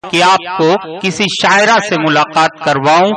کہ آپ کو کسی شاعرہ سے ملاقات کرواؤں۔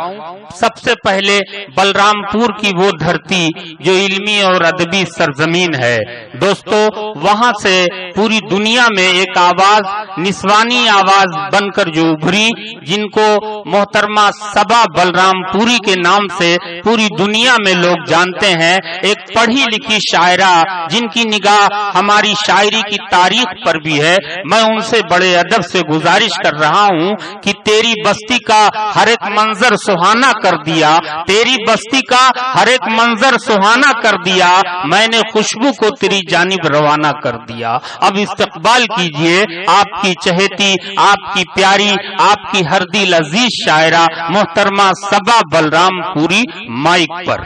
سب سے پہلے بلرام پور کی وہ دھرتی جو علمی اور ادبی سرزمین ہے دوستو، وہاں سے پوری دنیا میں ایک آواز، نسوانی آواز بن کر جو ابھری، جن کو محترمہ صبا بلرام پوری کے نام سے پوری دنیا میں لوگ جانتے ہیں، ایک پڑھی لکھی شاعرہ جن کی نگاہ ہماری شاعری کی تاریخ پر بھی ہے۔ میں ان سے بڑے ادب سے گزارش کر رہا ہوں کہ تیری بستی کا ہر ایک منظر سہانا کر دیا، تیری بستی کا ہر ایک منظر سہانا کر دیا، میں نے خوشبو کو تیری جانب روانہ کر دیا۔ اب استقبال کیجئے آپ کی چہیتی، آپ کی پیاری، آپ کی ہر دل عزیز شاعرہ محترمہ صبا بلرام پوری مائک پر۔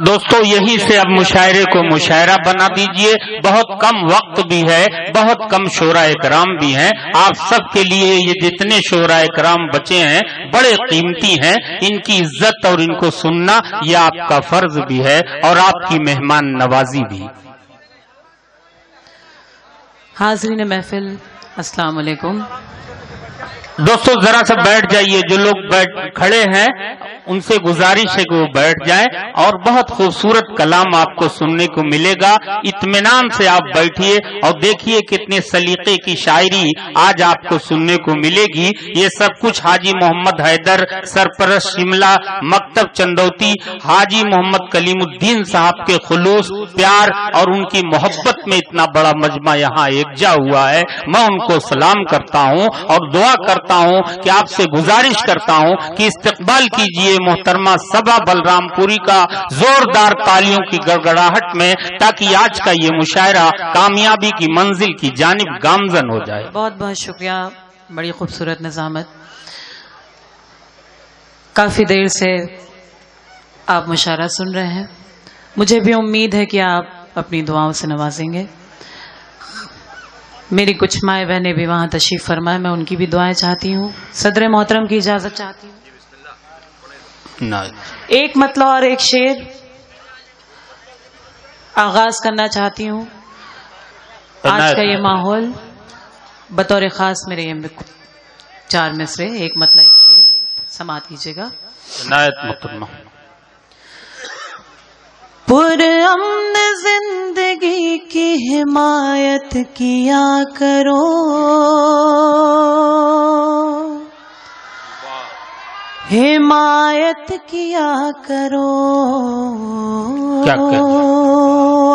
دوستو یہی سے اب مشاعرے کو مشاعرہ بنا دیجئے، بہت کم وقت بھی ہے، بہت کم شعراء کرام بھی ہیں، آپ سب کے لیے یہ جتنے شعراء کرام بچے ہیں بڑے قیمتی ہیں، ان کی عزت اور ان کو سننا یہ آپ کا فرض بھی ہے اور آپ کی مہمان نوازی بھی۔ حاضرین محفل السلام علیکم۔ دوستو ذرا سا بیٹھ جائیے، جو لوگ کھڑے ہیں ان سے گزارش ہے کہ وہ بیٹھ جائیں، اور بہت خوبصورت کلام آپ کو سننے کو ملے گا۔ اطمینان سے آپ بیٹھیے اور دیکھیے کتنے سلیقے کی شاعری آج آپ کو سننے کو ملے گی۔ یہ سب کچھ حاجی محمد حیدر سرپرست شملہ مکتب چندوتی حاجی محمد کلیم الدین صاحب کے خلوص، پیار اور ان کی محبت میں اتنا بڑا مجمع یہاں یکجا ہوا ہے۔ میں ان کو سلام کرتا ہوں اور دعا کرتا ہوں کہ آپ سے گزارش کرتا ہوں کہ استقبال کیجئے محترمہ صبا بلرام پوری کا زوردار تالیوں کی گڑگڑاہٹ میں، تاکہ آج کا یہ مشاعرہ کامیابی کی منزل کی جانب گامزن ہو جائے۔ بہت بہت شکریہ، بڑی خوبصورت نظامت۔ کافی دیر سے آپ مشاعرہ سن رہے ہیں، مجھے بھی امید ہے کہ آپ اپنی دعاؤں سے نوازیں گے۔ میری کچھ مائیں بہنیں بھی وہاں تشریف فرمائے، میں ان کی بھی دعائیں چاہتی ہوں۔ صدر محترم کی اجازت چاہتی ہوں۔ ایک مطلع اور ایک شعر آغاز کرنا چاہتی ہوں۔ آج کا یہ ماحول بطور خاص میرے یہ 4 مصرے، ایک مطلع ایک شعر سماعت کیجیے گا۔ پرامن زندگی کی حمایت کیا کرو، حمایت کیا کرو۔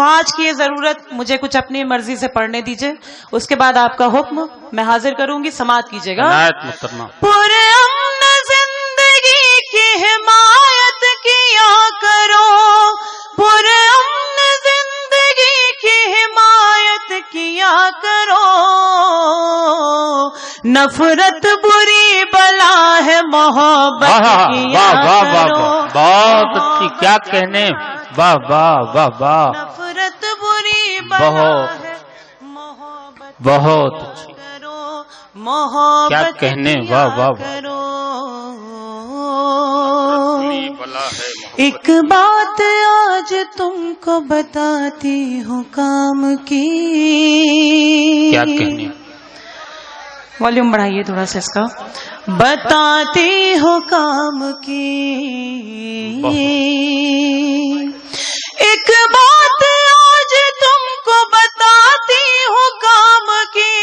آج کی یہ ضرورت مجھے کچھ اپنی مرضی سے پڑھنے دیجئے، اس کے بعد آپ کا حکم میں حاضر کروں گی، سماعت کیجئے گا۔ پرامن زندگی کی حمایت کیا کرو، پرامن زندگی کی حمایت کیا کرو، نفرت بری بلا ہے محبت کیا کرو۔ بہت اچھی، کیا کہنے، واہ واہ واہ واہ، نفرت بری بلا ہے محبت بہت کرو، محبت کیا کہنے، واہ واہ کرو۔ ایک بات آج تم کو بتاتی ہوں کام کی، کیا کہنے، والیوم بڑھائیے تھوڑا سا اس کا۔ بتاتی ہوں کام کی، ایک بات آج تم کو بتاتی ہوں کام کی،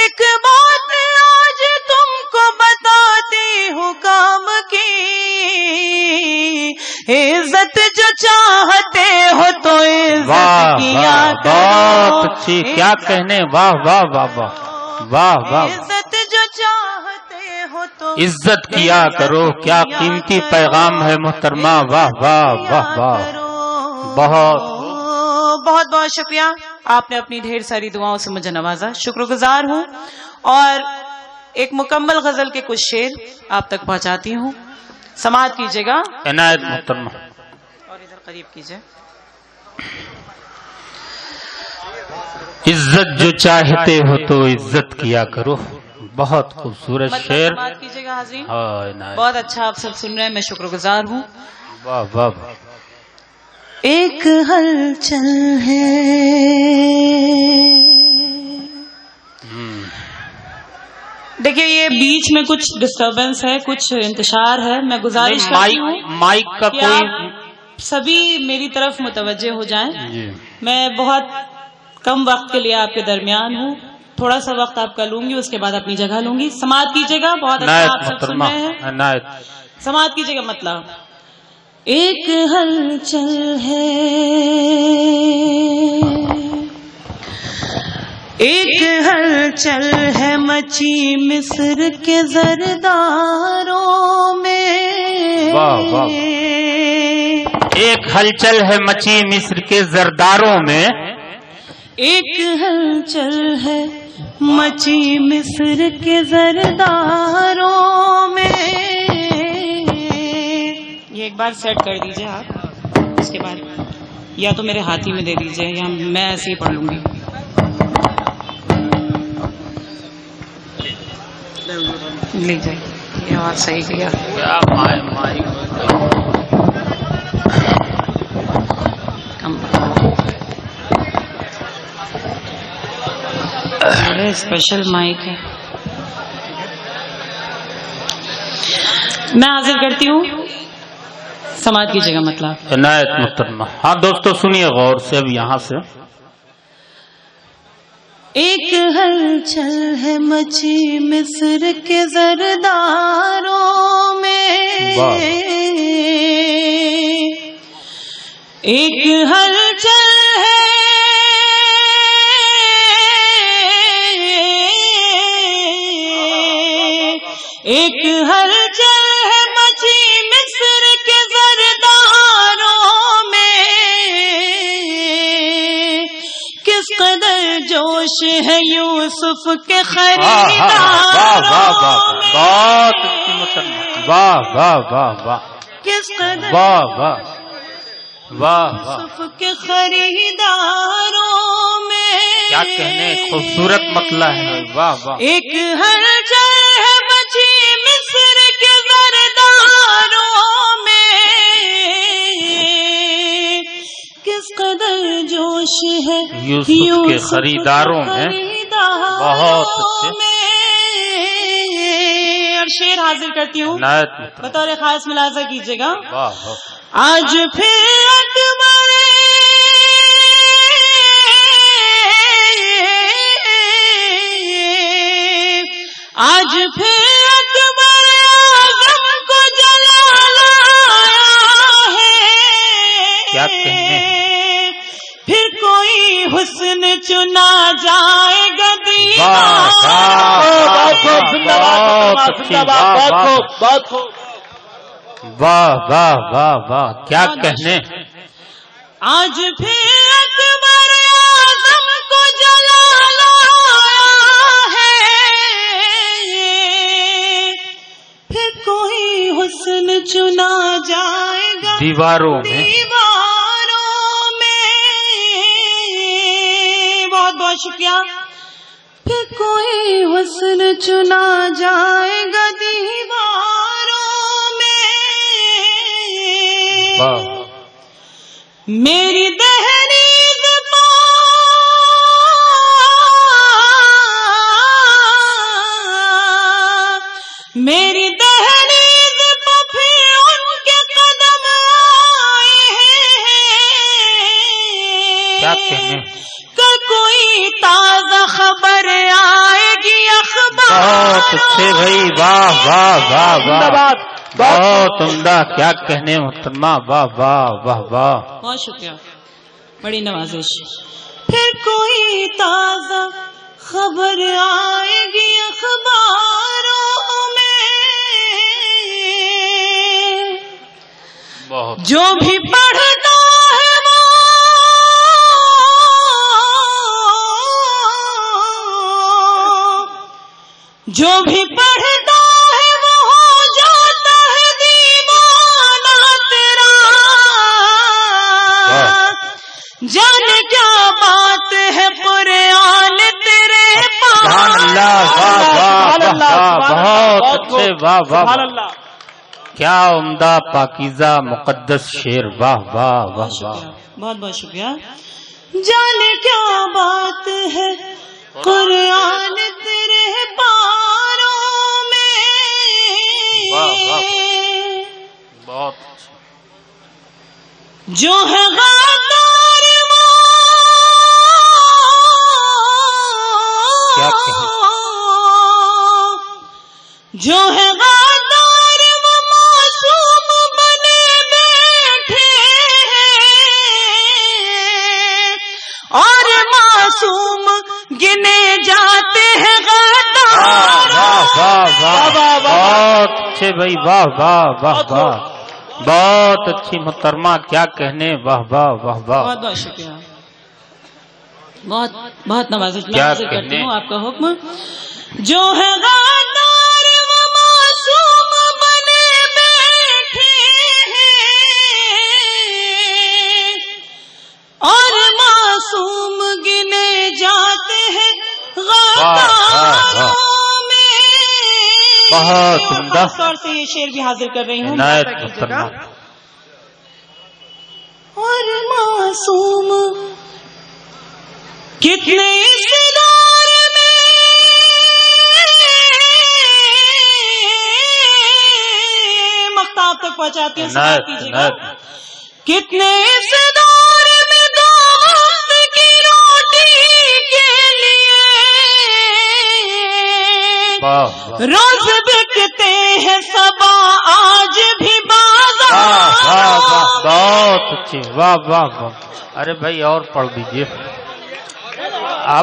ایک بات آج تم کو بتاتی ہوں کام کی، عزت جو چاہتے ہو تو عزت کیا کرو۔ بہت اچھی، کیا کہنے، واہ واہ واہ واہ واہ واہ، عزت جو چاہتے ہو تو عزت کیا کرو۔ کیا قیمتی پیغام ہے محترمہ، واہ واہ واہ واہ، بہت بہت بہت شکریہ، آپ نے اپنی ڈھیر ساری دعاؤں سے مجھے نوازا، شکر گزار ہوں۔ اور ایک مکمل غزل کے کچھ شعر آپ تک پہنچاتی ہوں، سماعت کیجیے گا۔ عنایت محترمہ، اور ادھر قریب کیجیے۔ عزت جو چاہتے ہو تو عزت کیا کرو، بہت خوبصورت شعر. سماعت کیجیے گا حاضرین. ہاں عنایت. بہت اچھا آپ سب سن رہے ہیں, میں شکر گزار ہوں. واہ واہ واہ. ایک ہلچل ہے دیکھیے, یہ بیچ میں کچھ ڈسٹربنس ہے, کچھ انتشار ہے. میں گزارش کرتی ہوں مائک کا کہ کوئی آپ سبھی میری طرف متوجہ ہو جائیں. جی. میں بہت کم وقت کے لیے آپ کے درمیان ہوں, تھوڑا سا وقت آپ کا لوں گی, اس کے بعد اپنی جگہ لوں گی. سماعت کیجیے گا. بہت اچھا آپ سب سن رہے ہیں. عنایت. سماعت کیجیے گا. مطلب ایک ہلچل ہے, ایک ہلچل ہے مچی مصر کے زرداروں میں. واہ واہ. ایک ہلچل ہے مچی مصر کے زرداروں میں. ایک ہلچل ہے مچی مصر کے زرداروں میں. یہ ایک بار سیٹ کر دیجئے آپ, اس کے بعد یا تو میرے ہاتھی میں دے دیجئے یا میں ایسے ہی پڑھ لوں گی. لے جائے یہ بات صحیح کیا. بڑے اسپیشل مائک ہے. میں حاضر کرتی ہوں. سماعت کیجیے گا. مطلب عنایت محترمہ. ہاں دوستو سنیے غور سے. اب یہاں سے ایک ہلچل ہے مچی مصر کے زرداروں میں. ایک ہلچل ہے, ایک ہلچل ہے مچی مصر کے زرداروں میں. کس قدر جوش ہے یوسف کے خریداروں میں. بہت اچھی محترمہ. واہ واہ واہ واہ. کس قدر واہ واہ واہ واہ. یوسف کے خریداروں میں. کیا کہنے, خوبصورت مطلع ہے. واہ واہ. ایک ہلچل ہے مچی مصر کے زرداروں میں. کس قدر جوش ہے یوسف کے خریداروں میں. بہت اچھے. اور شعر حاضر کرتی ہوں, عنایت. بطور خاص ملاحظہ کیجیے گا. واہ واہ. آج پھر اکبر آج پھر اکبر اعظم کو جلایا ہے. کیا کہنے. پھر کوئی حسن چنا جائے گا واہ واہ واہ واہ. کیا کہنے. آج پھر اکبر اعظم کو جلایا ہے. پھر کوئی حسن چنا جائے گا دیواروں میں. بہت بہت شکریہ. پھر کوئی حسن چنا جائے گا دیواروں میں. میری دہلیز پا میری دہلیز پا پھر ان کے قدم آئے کیا ہیں. کہنے. کل کوئی تازہ خبر آئے گی اخبار. بہت اچھے بھائی. واہ واہ واہ واہ. بہت عمدہ. کیا کہنے محترمہ. واہ واہ واہ واہ. بہت شکریہ, بڑی نوازش. پھر کوئی تازہ خبر آئے گی اخباروں میں. بہت. جو بھی پڑھتا ہے وہ جو بھی پڑھتا ہے وہ ہو جاتا ہے دیوانہ تیرا. جانے کیا بات ہے قرآن تیرے پاس. واہ واہ سبحان واہ، اللہ. کیا عمدہ پاکیزہ مقدس شعر، واہ واہ واہ واہ. بہت بہت شکریہ. جانے کیا بات ہے قرآن تیرے پاروں میں، واہ واہ، بہت اچھا. جو ہے غدار وہ کیا کہیں، جو ہے غدار وہ معصوم بنے بیٹھے ہیں، اور معصوم گنے جاتے ہیں غدار. واہ واہ واہ واہ، بہت اچھے بھائی، واہ واہ واہ واہ، بہت اچھی محترمہ، کیا کہنے، واہ واہ واہ واہ. بہت بہت شکریہ، بہت بہت نوازش. میں کیا حاضر کرتی کہنے. ہوں آپ کا حکم. جو ہے غدار وہ معصوم بنے بیٹھے ہیں، اور معصوم گنے جاتے ہیں غداروں میں. بہت عمدہ. خاص طور سے یہ شعر بھی حاضر کر رہی ہوں. عنایت معاف کیجیے محترمہ. گا. اور معصوم کتنے اس دور میں مختاب تک پہنچاتی ہوں. سماعت عنایت کیجیے گا. عنایت. کتنے اس دور میں دو وقت کی روٹی کے لیے واہ واہ روز بکتے ہیں صبا آج بھی واہ واہ واہ، بازار. بہت اچھی، واہ واہ واہ. ارے بھائی اور پڑھ دیجئے.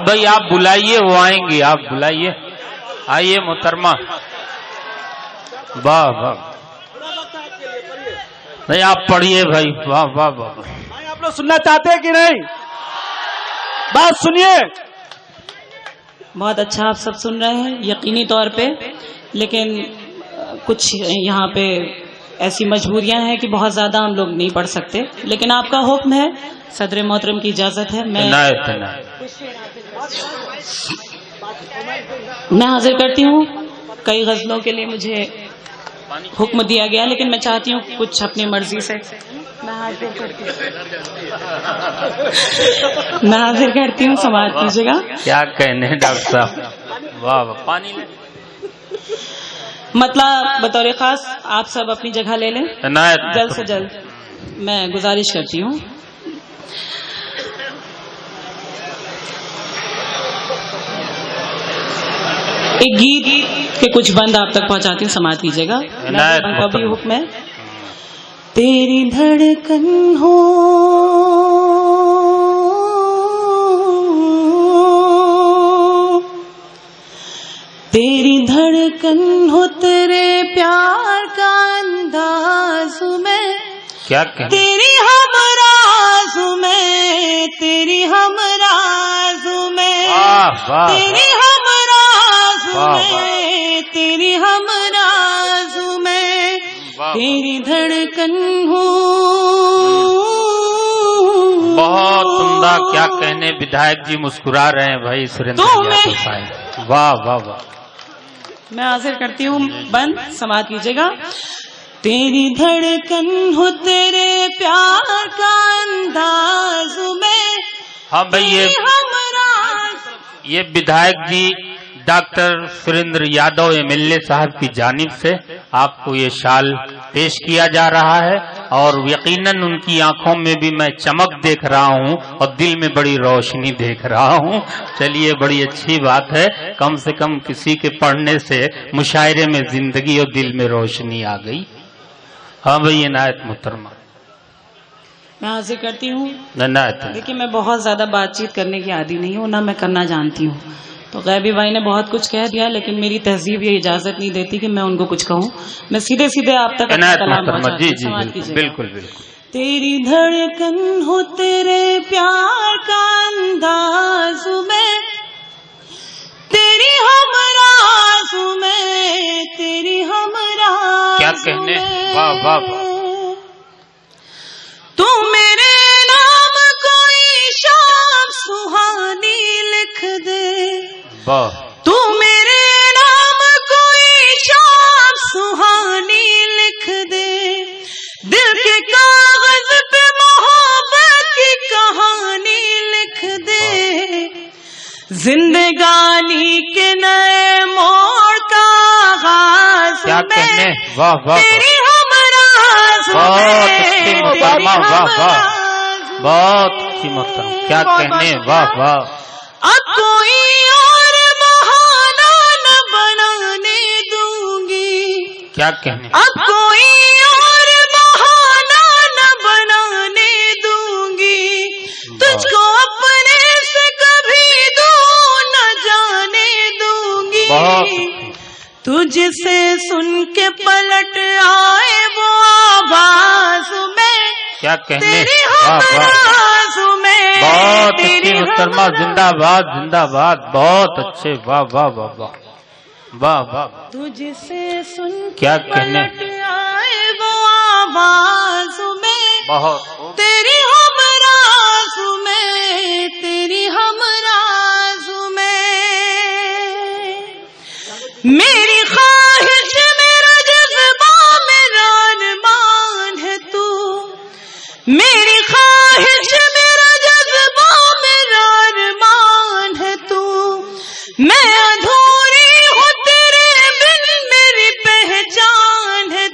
بھائی آپ بلائیے، وہ آئیں گے، آپ بلائیے. آئیے محترمہ. واہ واہ نہیں، آپ پڑھیے بھائی. واہ واہ واہ. بھائی آپ لوگ سننا چاہتے ہیں کہ نہیں؟ بات سنیے. بہت اچھا آپ سب سن رہے ہیں یقینی طور پہ، لیکن کچھ یہاں پہ ایسی مجبوریاں ہیں کہ بہت زیادہ ہم لوگ نہیں پڑھ سکتے، لیکن آپ کا حکم ہے، صدر محترم کی اجازت ہے. عنایت عنایت. میں حاضر کرتی ہوں. کئی غزلوں کے لیے مجھے حکم دیا گیا، لیکن میں چاہتی ہوں کچھ اپنی مرضی سے میں حاضر کرتی ہوں. سماعت کیجیے گا. کیا کہنے ڈاکٹر صاحب. واہ واہ. پانی لے. مطلب بطور خاص آپ سب اپنی جگہ لے لیں عنایت. جلد سے جلد. میں گزارش کرتی ہوں. ایک گیت کے کچھ بند آپ تک پہنچاتی ہوں. سماعت کیجیے گا. عنایت بند کا بھی محترم. حکم ہے. تیری دھڑکن ہو تیری دھڑکن ہو تیرے پیار کا انداز میں، کیا کہنے. تیری ہمراز میں، تیری ہمراز میں، واہ واہ تیری ہمراز واہ میں، تیری ہمراز میں، واہ. تیری دھڑکن ہوں. بہت عمدہ. کیا کہنے. ودھائک جی مسکرا رہے ہیں بھائی. سریندر یادو صاحب. واہ واہ واہ. میں حاضر کرتی ہوں. بند. سماعت کیجیے گا. تیری دھڑکن ہو تیرے پیار کا انداز میں. ہاں بھائی یہ ودھائک جی ڈاکٹر سریندر یادو MLA صاحب کی جانب سے آپ کو یہ شال پیش کیا جا رہا ہے، اور یقیناً ان کی آنکھوں میں بھی میں چمک دیکھ رہا ہوں اور دل میں بڑی روشنی دیکھ رہا ہوں. چلیے بڑی اچھی بات ہے، کم سے کم کسی کے پڑھنے سے مشاعرے میں زندگی اور دل میں روشنی آ گئی. ہاں بھائی عنایت محترمہ. میں حاضر کرتی ہوں. عنایت. دیکھیے میں بہت زیادہ بات چیت کرنے کی عادی نہیں ہوں، نہ میں کرنا جانتی ہوں. تو غیبی بھائی نے بہت کچھ کہہ دیا، لیکن میری تہذیب یہ اجازت نہیں دیتی کہ میں ان کو کچھ کہوں. میں سیدھے سیدھے آپ تک اپنا عنایت کلام محترمہ. پہنچاتی جی ہوں. جی سماعت بالکل کیجیے گا. بالکل بالکل. تیری دھڑکن ہو تیرے پیار کا انداز میں، تیری ہمراز میں، تیری ہمراز کیا کہنے. واہ واہ واہ. تو میرے نام کوئی شام سہانی لکھ دے، واہ. تو میرے نام کوئی شام دل کے کاغذ پہ محبت کی کہانی لکھ دے، زندگانی کے نئے موڑ کا آغاز کیا کہنے، واہ واہ، تیری ہمراز بہت اچھی محترمہ، واہ واہ، بہت اچھی محترمہ، کیا کہنے، واہ واہ. اب کوئی اور بہانہ نہ بنانے دوں گی، کیا کہنے، اب کوئی اور بہانہ نہ بنانے دوں گی، تجھ کو اپنے سے کبھی دور نہ جانے دوں گی، بہت تجھ سے سن کے پلٹ آئے وہ آواز میں، کیا کہنے، تیری واہ واہ، ہمراز میں، بہت اچھی تیری محترمہ، زندہ باد زندہ باد، بہت اچھے، واہ واہ واہ واہ واہ واہ. تجھ سے سن کیا کے کہنے، پلٹ آئے وہ آواز میں، بہت تیری ہمراز میں، تیری ہمراز میں، میری خواہش میرا جذبہ میرا ارمان ہے تو، میری خواہش میرا جذبہ میرا ارمان ہے تو، میں ادھوری ہوں تیرے بن میری پہچان ہے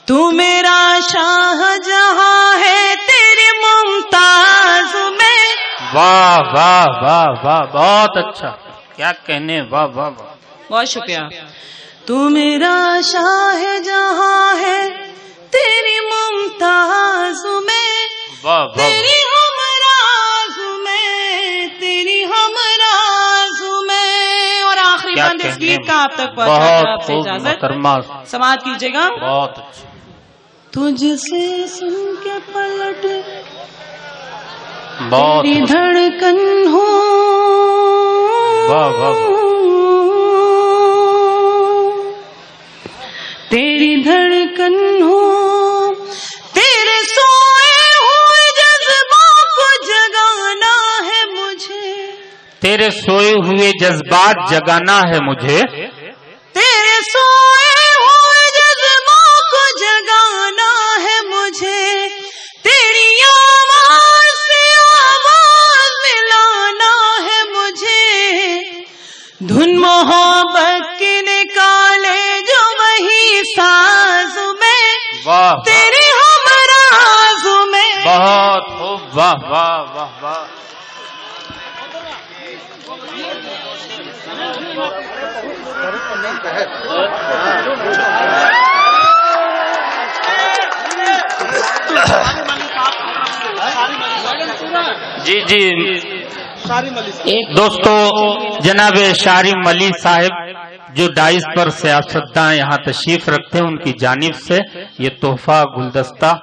تو میرا شاہ جہاں ہے تیری ممتاز میں، واہ واہ واہ واہ، بہت اچھا، کیا کہنے، واہ واہ واہ. بہت شکریہ. تو میرا شاہ جہاں ہے تیری ممتاز میں، واہ واہ، تیری ہمراز میں، تیری ہمراز میں. اور آخری کیا بند اس کہنے، گیت کا آپ تک پہنچا کر بہت آپ سے خوب اجازت محترمہ، سماعت کیجیے گا. بہت اچھا، تجھ سے سن کے پلٹ بہت تیری دھڑکن ہوں، واہ واہ واہ. تیری دھڑکن ہوں، تیرے سوئے ہوئے جذبوں کو جگانا ہے مجھے، تیرے سوئے ہوئے جذبات جگانا ہے مجھے، تیرے سوئے ہوئے جذبوں کو جگانا ہے مجھے، تیری آواز سے آواز ملانا ہے مجھے، دھن محبت کی نکالے جو وہی ساز میں، واہ تیری ہمراز میں. بہت خوب، واہ واہ واہ واہ. جی جی دوستو، جناب شاری ملی صاحب جو ڈائز پر سیاستداں یہاں تشریف رکھتے ہیں، ان کی جانب سے یہ تحفہ گلدستہ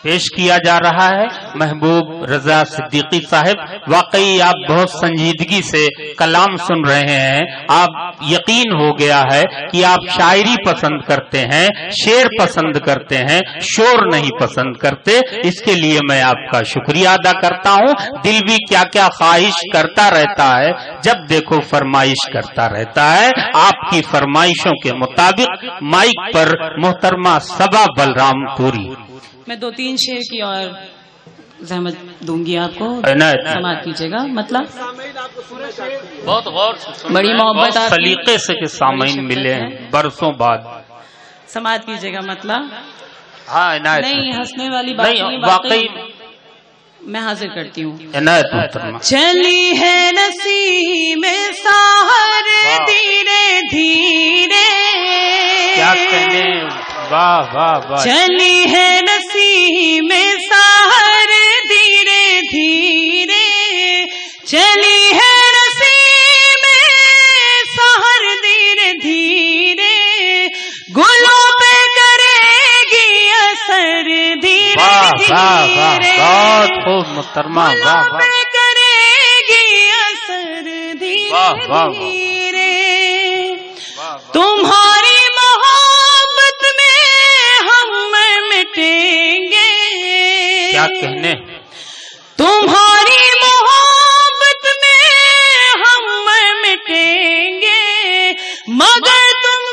پیش کیا جا رہا ہے. محبوب رضا صدیقی صاحب، واقعی آپ بہت سنجیدگی سے کلام سن رہے ہیں. آپ یقین ہو گیا ہے کہ آپ شاعری پسند کرتے ہیں، شعر پسند کرتے ہیں، شور نہیں پسند کرتے. اس کے لیے میں آپ کا شکریہ ادا کرتا ہوں. دل بھی کیا کیا خواہش کرتا رہتا ہے، جب دیکھو فرمائش کرتا رہتا ہے. آپ کی فرمائشوں کے مطابق مائک پر محترمہ صبا بلرام پوری. میں 2-3 شعر کی اور زحمت دوں گی آپ کو، عنایت سماعت کیجیے گا. مطلب بہت غور سے، بڑی محبت آپ کی. سلیقے سے کہ سامعین ملے ہیں برسوں بعد. سماعت کیجیے گا. مطلب ہاں عنایت نہیں ہنسنے والی بات نہیں، نہیں، واقعی میں حاضر کرتی ہوں. عنایت محترمہ. چلی ہے نسیم سحر دھیرے دھیرے، کیا کہنے، واہ واہ واہ. چلی ہے نسیم سحر دھیرے دھیرے، چلی ہے نسیم سحر دھیرے دھیرے، گلوں پہ کرے گی اثر دھیرے واہ واہ واہ، دھیرے، بہت خوب محترمہ، واہ گلوں واہ. پہ کرے گی اثر واہ دھیرے واہ واہ. دھیرے. تمہاری محبت میں ہم مٹیں گے، کیا کہنے، تمہاری محبت میں ہم مٹیں گے، مگر تم